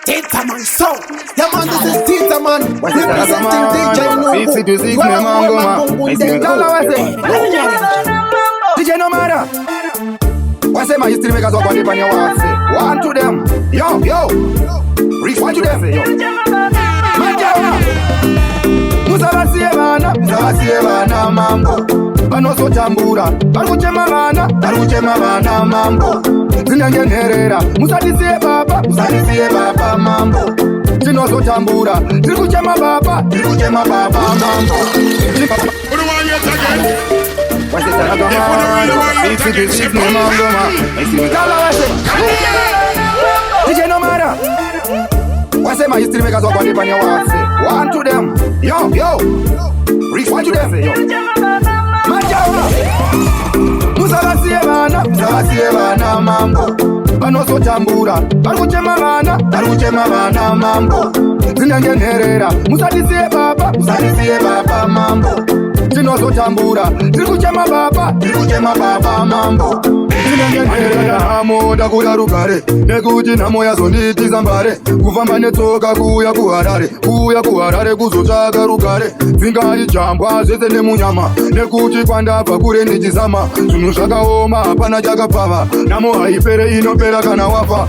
Tita man, so yeah man, this is Tita man. Representing DJ Nungu. DJ no matter. What's my history makers up on the pan your wax? One to them. Yo. Reach one to them. Yo. Majawa. Musabasievana mambo. Banoso tambura. Baruchema bana mambo. Zinangenerera. Musadisie baba mambo. Zinoso tambura. Dirikuchema baba mambo. What do I yet again? What's the DJ no matter. What's my history makers up on the pan your wax? One to them. Yo. Reach one to them. Yo. Majawa. Musabasievana mambo. Banoso tambura. Baruchema bana mambo. Zinangenerera. Musadisie baba mambo. Zinoso tambura. Dirikuchema baba mambo. Zinangenerera. Amoda kuya rugare. Nekuti namo yazonditi zambare. Kufamba netsoka kuya kuharare kuzotsvaka rugare. Dzingai jambwa zvese nemunyama. Nekuti kwandabva kure ndichizama. Zvinhu zvakaoma hapana chakapfava. Namo haipere inopera kana wafa.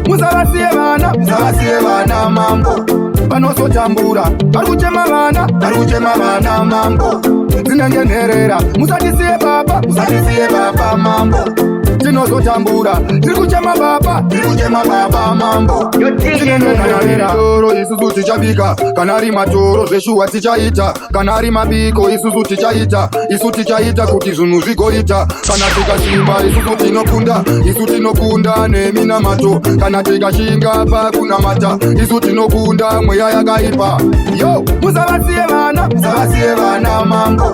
Musavasievana mambo. Vanosotambura. Varikuchema bana mambo. Zinangenerera. Musadisie baba mambo. Tinozotambura. Dirikuchema baba mambo. Zinangenerera. Toro isusu tichabika. Kanari matoro zveshuwa tichaita. Kanari mabiko isusu tichaita. Isu tichaita kuti zvinhu zvigoita. Kana tikasimba isu tinokunda nemi namato. Kana tikashinga pakunamata isu tinokunda mweya yakaipa. Yo, musavasievana mambo.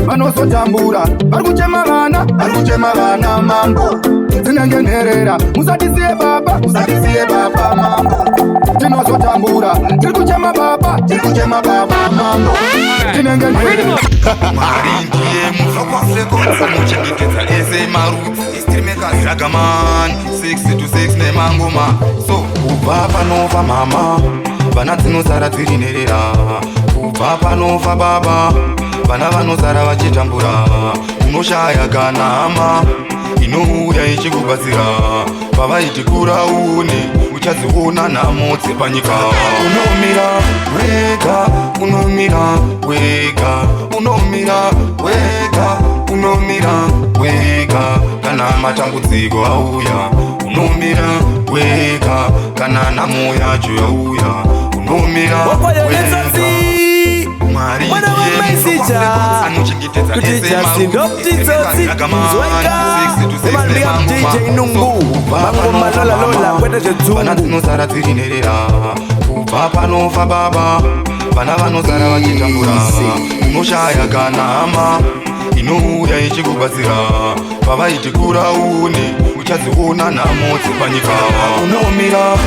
Vanosotambura. Varikuchema bana mambo. Zinangenerera. Musadisie baba mambo. Tinozotambura. Dirikuchema baba mambo. Zinangenerera. Marindiye mufakwafle konsa muchengetedza ese marudzi Streamers Ragaman 6 to 6 nemangoma. So kubva panova mama vana dzinosara dzirinerera. Kubva panova baba vana vanosara vachitambura. Unoshaya kana hama inouya ichikubatsira. Pavaiti kura une uchadziona nhamo dzepanyika. Unomira wega kana matambudziko auya. Unomira wega kana nhamo yacho yauya. Unomira wega. Mwari vana dzinosara dzirinerera. Kubva panova baba vana vanosara vachitambura. Unoshaya kana hama inouya ichikubatsira. Pavaiti kura une uchadziona nhamo dzepanyika. Unomira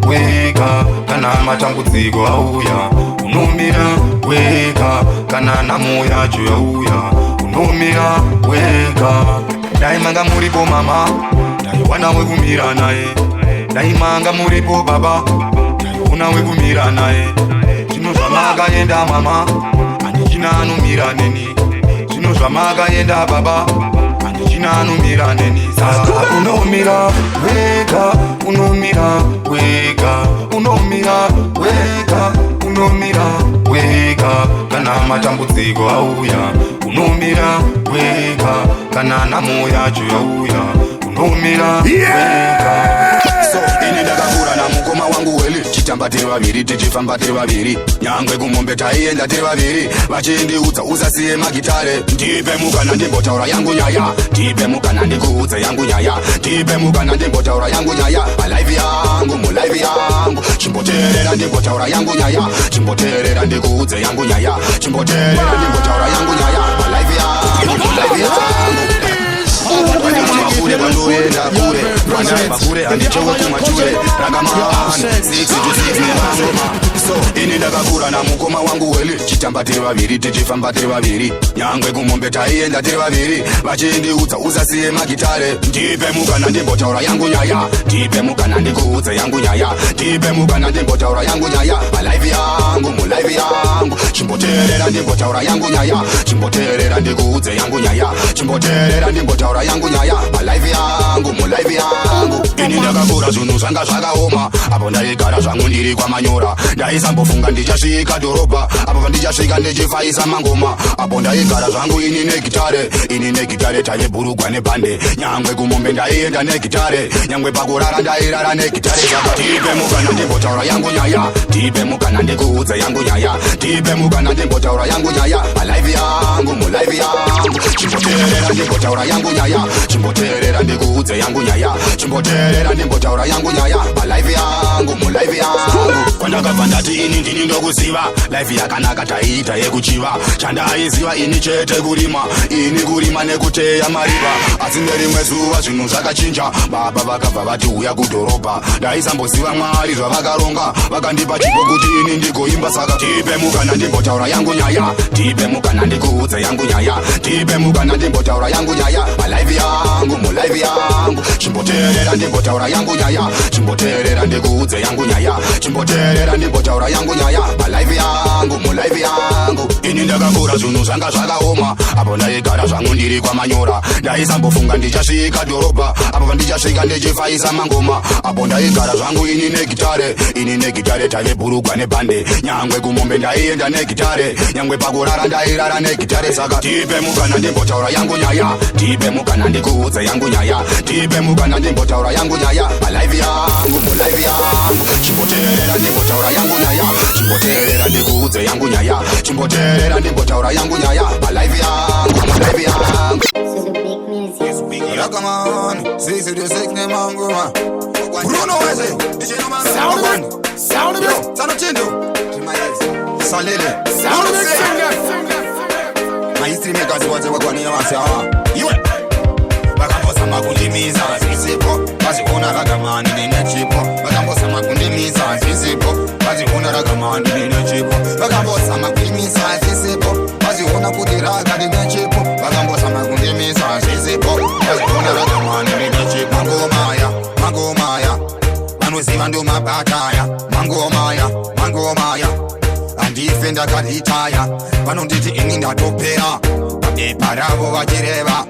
wega kana matambudziko auya. Unomira wega kana nhamo yacho yauya. Unomira wega. Daimanga muripo mama daiwana wekumira naye. Daimanga muripo baba daiona wekumira naye. Zvino zvamakaenda mama handichina anomira neni. Zvino zvamakaenda baba handichina anomira neni. Saka unomira wega kana matambudziko auya. Unomira wega kana nhamo yacho yauya. Unomira wega. So ini ndakakura namukoma wangu weli. Tichitamba tiri vaviri tichifamba tiri vaviri. Nyangwe kumombe taienda tiri vaviri. Vachindiudza usasiye magitare. Ndipe mukana ndimbotaura yangu nyaya. Ndipe mukana ndikuudze yangu nyaya. Ndipe mukana ndimbotaura yangu nyaya. Alive yangu mulive yangu. Chimboterera ndimbotaura yangu nyaya. Chimboterera ndikuudze yangu nyaya. Chimboterera ndimbotaura yangu nyaya. Alive yangu mulive yangu. ine pandoenda kure pandabva kure handichowe kumature rakamani 6 to 6 nemasoma so ini ndakakura namukoma wangu weli chitamba tiri vaviri tichifamba tiri vaviri nyangwe kumombe taienda tiri vaviri vachindiudza usasiye magitare ndipe mukana ndimbotaura yangu nyaya ndipe mukana ndikuudze yangu nyaya ndipe mukana ndimbotaura yangu nyaya malaivi yangu mulaivi yangu chimboteerera ndimbotaura yangu nyaya chimboteerera ndikuudze yangu nyaya chimboteerera ndimbotaura yangu nyaya malaivi yangu mulaivi yangu ini ndakakura zvinhu zvanga zvakaoma apo ndaigara zvangu ndiri kwamanyora ndaisambofunga ndichasvika dhorobha apo pandichasvika ndichifaisa mangoma apo ndaigara zvangu ini negitare tane bhurugwa nebhande nyangwe kumombe ndaienda negitare nyangwe pakurara ndairara negitare saka ndipe mukana ndimbotaura yangu nyaya ndipe mukana ndikuudze yangu nyaya ndipe mukana ndimbotaura yangu nyaya malaivi yangu mulaivi yangu chimboteerera ndimbotaura yangu nyaya chimboteerera ndikuudze yangu nyaya chimboteerera ndimbotaura yangu nyaya malaivi yangu mulaivi yangu kwandakabva ndati ini ndini ndokuziva laifi yakanaka taiita yekuchiva chandaiziva ini chete kurima nekuteya mariva asi nerimwe zuva zvinhu zvakachinja baba vakabva vati uya kudhorobha ndaisamboziva mwari zvavakaronga vakandipa chipo kuti ini ndigoimba saka ndipe mukana ndimbotaura yangu nyaya ndipe mukana ndikuudze yangu nyaya ndipe mukana ndimbotaura yangu nyaya malaivi yangu mulaivi yangu chimboteerera ndimbotaura yangu nyaya chimboteerera ndikuudze yangu nyaya chimboteerera ndimbotaura yangu nyaya malaivi yangu mulaivi yangu ini ndakakura zvinhu zvanga zvakaoma apo ndaigara zvangu ndiri kwamanyora ndaisambofunga ndichasvika dhorobha apo pandichasvika ndichifaisa mangoma apo ndaigara zvangu ini negitare tane bhurugwa nebhande nyangwe kumombe ndaienda negitare nyangwe pakurara ndairara negitare saka ndipe mukana ndimbotaura yangu nyaya ndipe mukana ndikuudze yangu nyaya ndipe mukana ndimbotaura yangu nyaya malaivi yangu mulaivi yangu chimboteerera ndimbotaura yangu nyaya chimboteerera ndikuudze yangu nyaya chimboteerera ndimbotaura yangu nyaya malaivi yangu mulaivi yangu Rakamani 6 to 6 nemangoma Bruno Weze DJ Nomara Sound of it. Sano Chindo Salele Sound of it. My history makers waze wakwania wase Iwe Bakambosa makundimiza zisipo Baziona rakamani nene chipo Bakambosa makundimiza zisipo Baziona rakamani nene chipo Bakambosa makundimiza zisipo Baziona kudiraka nene chipo Bakambosa makundimiza zisipo Baziona rakamani nene chipo Mangomaya Vanoziva ndo mabataya Mangomaya Andife ndakalitaya Vanonditi ini ndatopera Pabepa ravo vachireva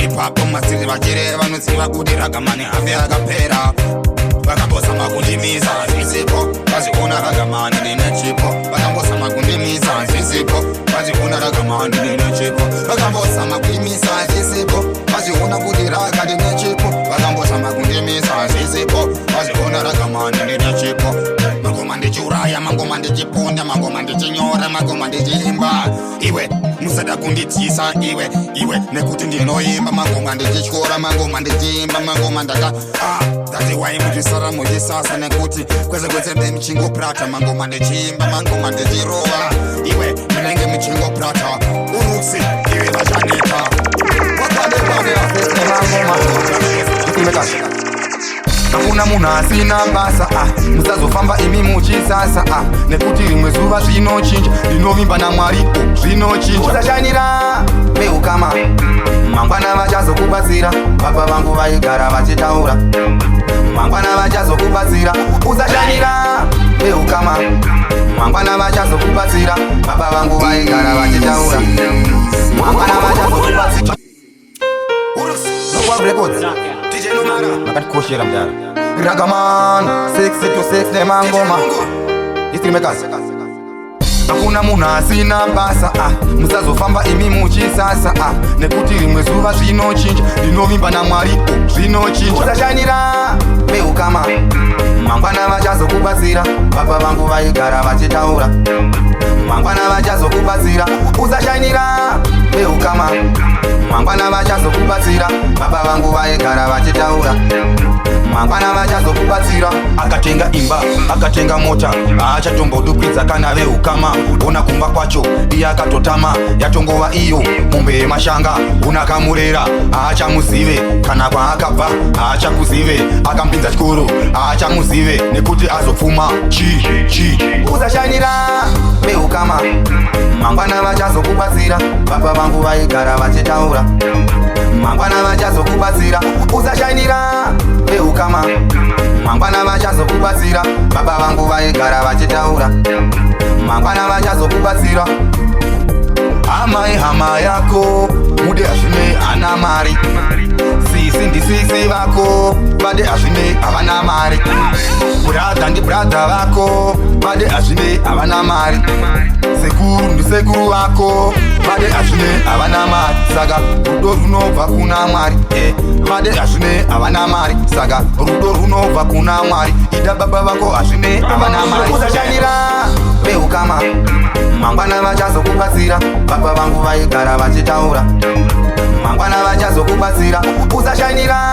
Ipapo masiri vachireva Vanoziva kuti rakamani ave akapera Vakambosa makundimiza zisipo Vaziona rakamani nene chipo Vakambosa makundimiza zisipo Vaziona rakamani nene chipo Vakambosa makundimiza zisipo Vaziona kuti raka nene chipo Vakambosa makundimiza zisipo Vaziona rakamani nene chipo Mangoma ndichiuraya, mangoma ndichiponda, mangoma ndichinyora, mangoma ndichiimba Iwe, musada kunditisa iwe nekuti ndinoimba mangoma ndichichora, mangoma ndichiimba, mangoma ndaka Dati waimudisara mujisasa nekuti kweze mchingo prata mangoma ndichiimba, mangoma ndichirowa Iwe, mnenge mchingo prata, urusi, iwe vajaneta Wakade afeste mangoma Hakuna munhu asina basa musazofamba imi muchisasa nekuti rimwe zuva zvinochinja ndinovimba naMwari zvinochinja usashanira beukama mangwana vachazokubatsira baba vangu vaigara vachitaura mangwana vachazokubatsira usashanira beukama mangwana vachazokubatsira baba vangu vaigara vachitaura mangwana vachazokubatsira Records DJ Nomara Makatikoshera mdara Ragaman 6 to 6 nemangoma History makers Hakuna munhu asina basa musazofamba imi muchisasa nekuti rimwe zuva zvinochinja ndinovimba naMwari zvinochinja usashanira beukama mangwana vachazokubatsira baba vangu vaigara vachitaura mangwana vachazokubatsira usashanira beukama mangwana vachazokubatsira baba vangu vaigara vachitaura mangwana vachazokubatsira akatenga imba akatenga mota achatombodukwidza kana veukama ona kumba kwacho iyakatotama yatongova iyo mombe yemashanga unakamurera aachamuzive kana kwaakabva aachakuzive akampinza chikoro aachamuzive nekuti azopfuma chi uzashanira beukama mangwana vachazokubatsira baba vangu vaigara vachitaura mangwana vachazokubatsira uzashanira beukama mangwana vachazokubatsira baba vangu vaigara vachitaura mangwana vachazokubatsira hama yako mude hazvine hana mari sisi ndisisi vako vade hazvine havana mari bradha ndibradha vako vade hazvine havana mari sekuru ndisekuru vako vade hazvine havana mari saka rudo runobva kuna mwari vade hazvine havana mari saka rudo runobva kuna mwari ida baba vako hazvine havana mari uzashanira beukama mangwana vachazokubatsira baba vangu vaigara vachitaura mangwana vachazokubatsira uzashanira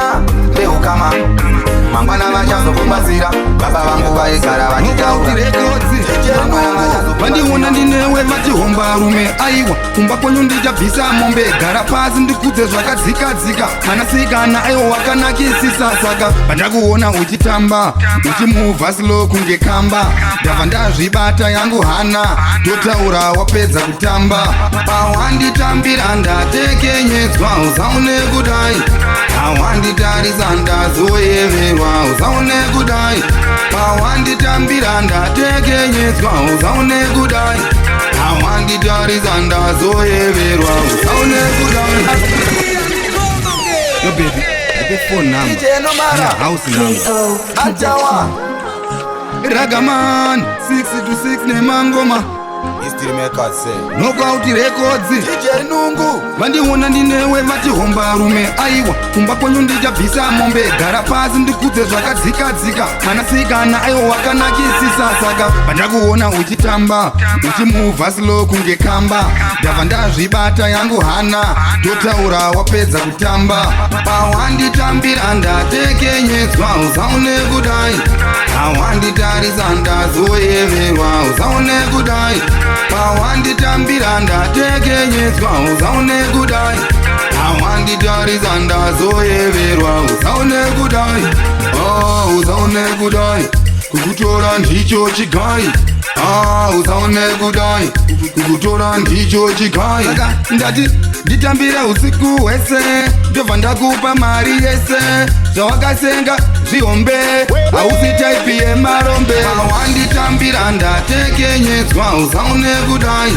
beukama mangwana vachazokubatsira baba vangu vaigara vachitaura vandiona ndinewe vachihomba rume aiwa kumba kwenyu ndichabvisa mombe gara pasi ndikudze zvakadzikadzika mwanasikana aiwa wakanakisisa saka vandakuona uchitamba uchimuvha slo kunge kamba ndabva ndazvibata yangu hana ndotaura wapedza kutamba pawanditambira ndatekenyedzwa uzaone kudai pawanditarisa ndazoyeverwa uzaone kudai pawanditambira ndatekenyedzwa uzaone kudai pawanditarisa ndazoyeverwa uzaone kudai yo baby the phone number na house number Ajawa Ragaman 6 to 6 nemangoma history makers say Knockout records DJ Nungu vandiona ndinewe vachihomba rume aiwa kumba kwenyu ndichabvisa mombe gara pasi ndikudze zvakadzikadzika mwanasikana aiwa wakanakisisa saka vandakuona uchitamba uchimuvha slo kunge kamba ndabva ndazvibata yangu hana ndotaura wapedza kutamba pawanditambira ndatekenyedzwa uzaone kudai pawanditarisa ndazoyeverwa uzaone kudai pawanditambira ndatekenyedzwa uzaone kudai pawanditarisa ndazoyeverwa uzaone kudai uzaone kudai kukutora ndicho chigai uzaone kudai kukutora ndicho chigai ndati nditambira usiku hwese ndobva ndakupa mari yese zvawakasenga zvihombe hausi taipi yemarombe pawanditambira ndatekenyedzwa uzaone kudai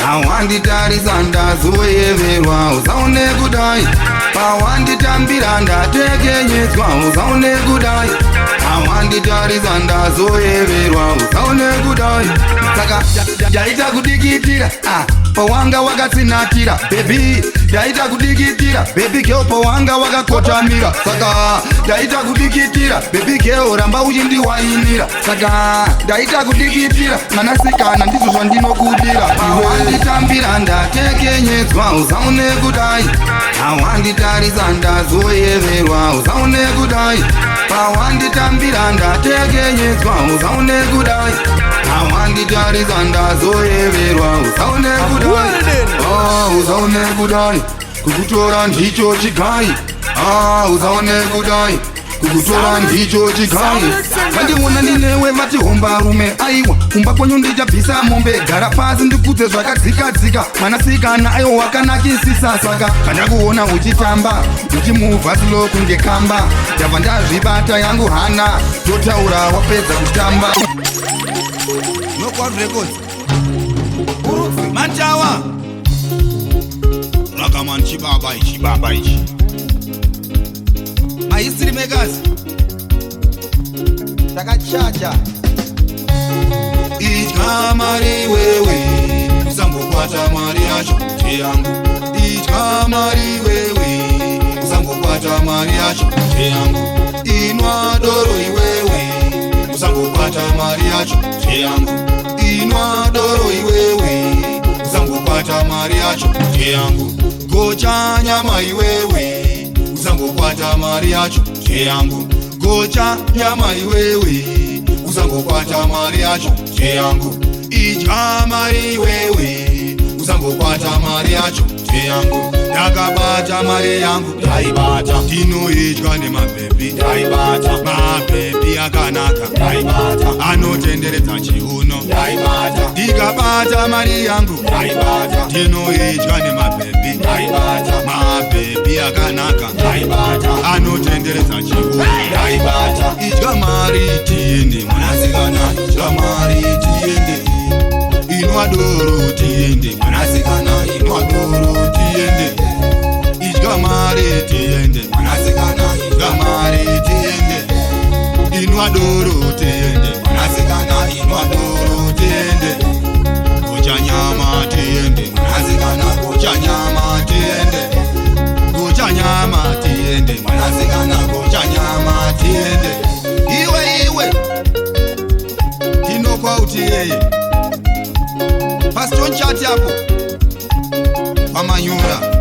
pawanditarisa ndazoyeverwa uzaone kudai pawanditambira ndatekenyedzwa uzaone kudai pawanditarisa ndazoyeverwa uzaone kudai saka ndaita kudikitira pawanga wakatsinatira bebi ndaita kudikitira bebi keo pawanga wakakotamira saka ndaita kudikitira bebi keo ramba uchindiwainira saka ndaita kudikitira mwanasikana ndizvo zvandinokudira pawanditambira ndatekenyedzwa uzaone kudai pawanditarisa ndazoyeverwa uzaone kudai pawanditambira ndatekenyedzwa uzaone kudai pawanditarisa ndazoyeverwa uzaone kudai uzaone kudai kukutora ndicho chigai uzaone kudai kukutora ndicho chigai vandiona ndinewe vatihomba rume aiwa kumba kwenyu ndichabvisa mombe gara pasi ndikudze zvakadzikadzika mwanasikana aiwa wakanakisisa saka vandakuona uchitamba uchimuvha slo kunge kamba ndabva ndazvibata yangu hana ndotaura wapedza kutamba Knockout records Manchawa Ragaman chibaba ichi My history makers Takachacha Itya mari wewe Usambokwata mari yacho cheyangu Itya mari wewe Usambokwata mari yacho cheyangu Inwa doro iwewe Usambokwata mari yacho cheyangu Inwa doro iwewe Usambokwata mari yacho cheyangu Gocha nyama iwewe Usambokwata mari yacho cheyangu Gocha nyama iwewe Usambokwata mari yacho cheyangu idya mari wewe usambokwata mari yacho yangu ndakabata mari yangu ndaibata tinoidya nemabhebhi ndaibata mabhebhi akanaka ndaibata anotenderedza chiuno ndaibata ndikabata mari yangu ndaibata tinoidya nemabhebhi ndaibata mabhebhi akanaka ndaibata anotenderedza chiuno ndaibata idya mari tiende mwanasikana idya mari tiende inwa doro tiende mwanasikana inwa doro tiende idya mari tiende mwanasikana idya mari tiende inwa doro tiende mwanasikana inwa doro tiende kucha nyama tiende mwanasikana kucha nyama tiende kucha nyama tiende mwanasikana kucha nyama tiende iwe tinokwa uti yeye Pastor chat hapo Pamanyura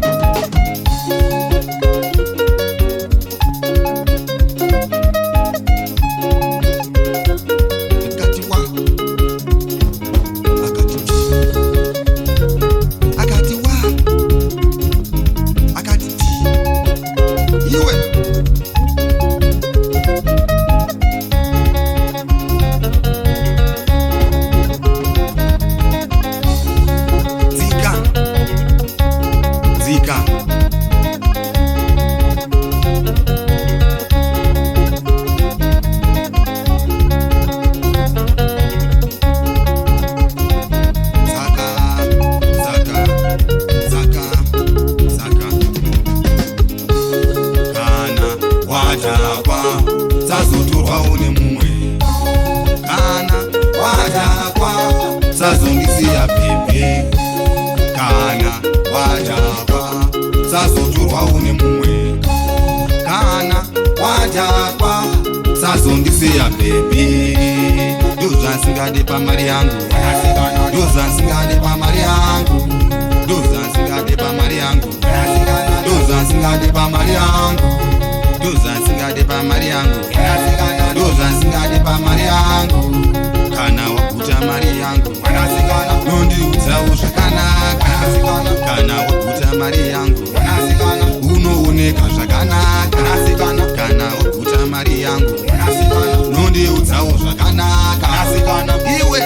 sazotorwa une mumwe kana wajakwa sazondisiya bhebhe kana wajakwa sazotorwa une mumwe kana wajakwa sazondisiya bhebhe ndozvansingade pamari yangu ndozvansingade pamari yangu ndozvansingade pamari yangu ndozvansingade pamari yangu ndozvansingade pamari yangu ndozvansingade pamari yangu kana waguta mari yangu nondiudzawo zvakanaka kana waguta mari yangu unooneka zvakanaka kana waguta mari yangu nondiudzawo zvakanaka iwe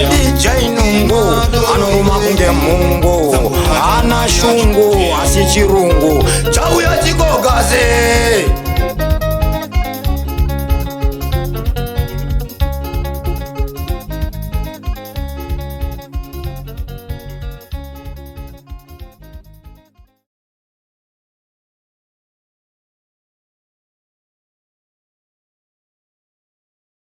DJ Nungu anoruma kunge Mungu ana shungu asi chirungu chauya chikogaze